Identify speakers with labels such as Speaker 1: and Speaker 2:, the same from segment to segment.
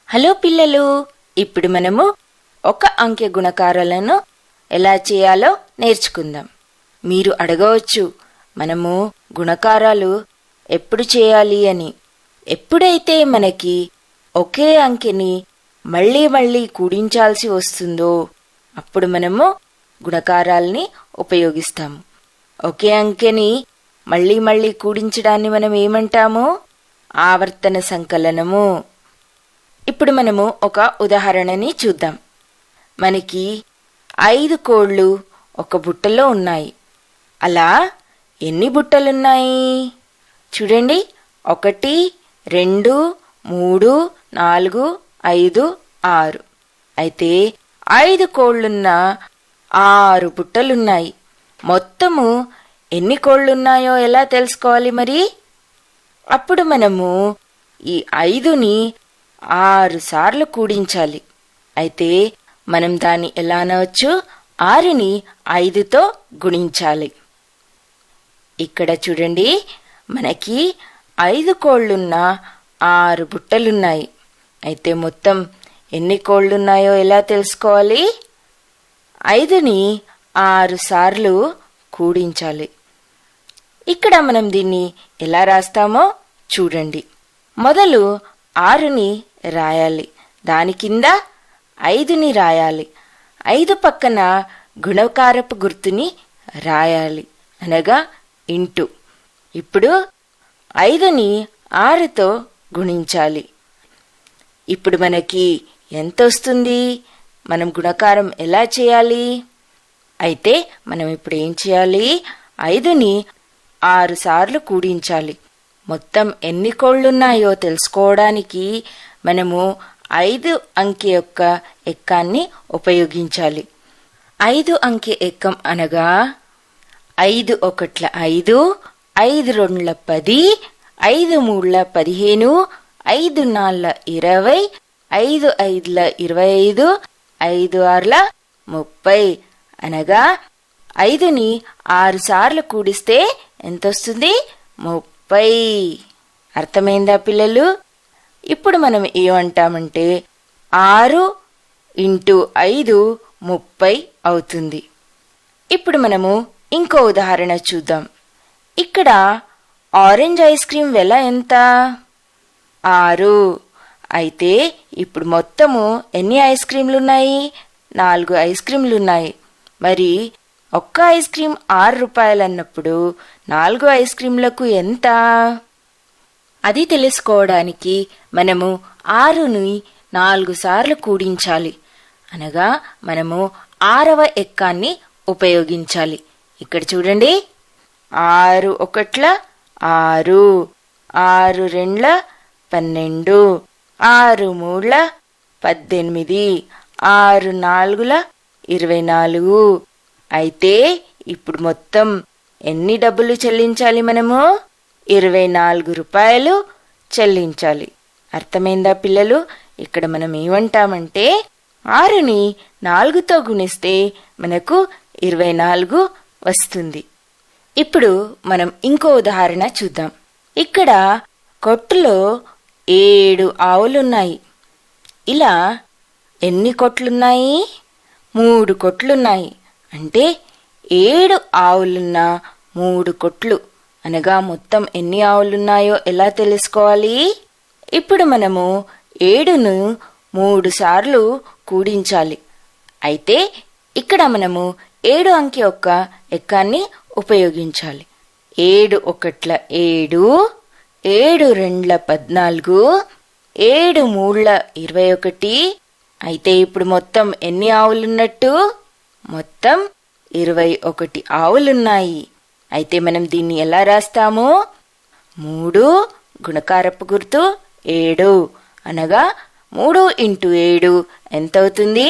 Speaker 1: Hello పిల్లలు, ఇప్పుడు మనము ఒక అంకె గుణకారాలను ఎలా చేయాలో నేర్చుకుందాం. మీరు అడగవచ్చు, మనము గుణకారాలు ఎప్పుడు చేయాలి అని. ఎప్పుడైతే మనకి ఒకే అంకెని మళ్ళీ మళ్ళీ కూడించాల్సి వస్తుందో అప్పుడు మనము గుణకారాల్ని ఉపయోగిస్తాము. ఒకే అంకెని మళ్ళీ మళ్ళీ కూడించడాన్ని మనం ఏమంటాము? ఆవర్తన సంకలనము. ఇప్పుడు మనము ఒక ఉదాహరణని చూద్దాం. మనకి 5 కోళ్లు ఒక బుట్టలో ఉన్నాయి. అలా ఎన్ని బుట్టలున్నాయి చూడండి. 1, 2, 3, 4, 5, 6. అయితే 5 కోళ్లున్న 6 బుట్టలున్నాయి. మొత్తము ఎన్ని కోళ్లున్నాయో ఎలా తెలుసుకోవాలి మరి? అప్పుడు మనము ఈ 5ని 6 సార్లు కూడించాలి. అయితే మనం దాన్ని ఎలా అనవచ్చు? 6ని 5తో గుణించాలి. ఇక్కడ చూడండి, మనకి 5 కోళ్లున్న 6 బుట్టలున్నాయి. అయితే మొత్తం ఎన్ని కోళ్లున్నాయో ఎలా తెలుసుకోవాలి? 5ని 6 సార్లు కూడించాలి. ఇక్కడ మనం దీన్ని ఎలా రాస్తామో చూడండి. మొదలు 6ని రాయాలి, దాని కింద 5ని రాయాలి. 5 పక్కన గుణకారపు గుర్తుని రాయాలి, అనగా ఇంటూ. ఇప్పుడు 5ని 6తో గుణించాలి. ఇప్పుడు మనకి ఎంత వస్తుంది? మనం గుణకారం ఎలా చేయాలి? అయితే మనం ఇప్పుడు ఏం చేయాలి? 5ని 6 సార్లు కూడించాలి. మొత్తం ఎన్ని కోళ్లున్నాయో తెలుసుకోవడానికి మనము 5 అంకె యొక్క ఎక్కాన్ని ఉపయోగించాలి. 5 అంకె ఎక్కం అనగా 5 ఒకట్ల 5, 5 రెండ్ల 10, 5 మూడ్ల 15, 5 నాళ్ళ 20, 5 ఐదుల 25, 5 ఆర్ల 30. అనగా 5ని 6 సార్లు కూడిస్తే ఎంత వస్తుంది? 30. అర్థమైందా పిల్లలు? ఇప్పుడు మనం ఏమంటామంటే 6 × 5 30 అవుతుంది. ఇప్పుడు మనము ఇంకో ఉదాహరణ చూద్దాం. ఇక్కడ ఆరెంజ్ ఐస్ క్రీమ్ వెల ఎంత? 6. అయితే ఇప్పుడు మొత్తము ఎన్ని ఐస్ క్రీమ్లున్నాయి? 4 ఐస్ క్రీమ్లున్నాయి. మరి ఒక్క ఐస్ క్రీమ్ 6 రూపాయలు అన్నప్పుడు 4 ఐస్ క్రీమ్లకు ఎంత? అది తెలుసుకోవడానికి మనము 6ని 4 సార్లు కూడించాలి, అనగా మనము 6వ ఎక్కాన్ని ఉపయోగించాలి. ఇక్కడ చూడండి, 6 ఒకట్ల 6, 6 రెండ్ల 12, 6 మూడ్ల 18, 6 నాలుగుల 24. అయితే ఇప్పుడు మొత్తం ఎన్ని డబ్బులు చెల్లించాలి? మనము 24 రూపాయలు చెల్లించాలి. అర్థమైందా పిల్లలు? ఇక్కడ మనం ఏమంటామంటే 6ని 4తో గుణిస్తే మనకు 24 వస్తుంది. ఇప్పుడు మనం ఇంకో ఉదాహరణ చూద్దాం. ఇక్కడ కొట్టులో 7 ఆవులున్నాయి. ఇలా ఎన్ని కొట్లున్నాయి? 3 కొట్లున్నాయి. అంటే 7 ఆవులున్న 3 కొట్లు, అనగా మొత్తం ఎన్ని ఆవులున్నాయో ఎలా తెలుసుకోవాలి? ఇప్పుడు మనము 7ను 3 సార్లు కూడించాలి. అయితే ఇక్కడ మనము 7 అంకె యొక్క ఎక్కాన్ని ఉపయోగించాలి. 7 ఒకట్ల 7, 7 రెండ్ల 14, 7 మూడ్ల 21. అయితే ఇప్పుడు మొత్తం ఎన్ని ఆవులున్నట్టు? మొత్తం 21 ఆవులున్నాయి. అయితే మనం దీన్ని ఎలా రాస్తాము? 3 గుణకారపు గుర్తు 7, అనగా 3 × 7 ఎంత అవుతుంది?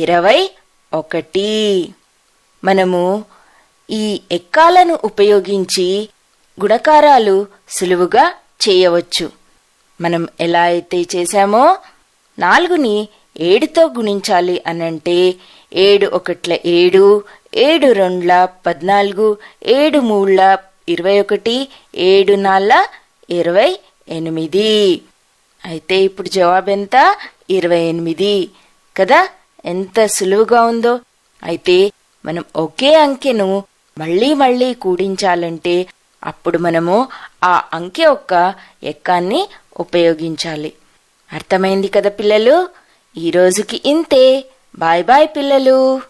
Speaker 1: 21. మనము ఈ ఎక్కాలను ఉపయోగించి గుణకారాలు సులువుగా చేయవచ్చు. మనం ఎలా అయితే చేశామో 4ని 7తో గుణించాలి అనంటే 7 ఒకట్ల 7, 7 రెండ్ల 14, 7 మూడ్ల 21, 7 నాళ్ళ 28. అయితే ఇప్పుడు జవాబెంత? 28 కదా. ఎంత సులువుగా ఉందో. అయితే మనం ఒకే అంకెను మళ్ళీ మళ్ళీ కూడించాలంటే అప్పుడు మనము ఆ అంకె యొక్క ఎక్కాన్ని ఉపయోగించాలి. అర్థమైంది కదా పిల్లలు? ఈరోజుకి ఇంతే. బాయ్ బాయ్ పిల్లలు.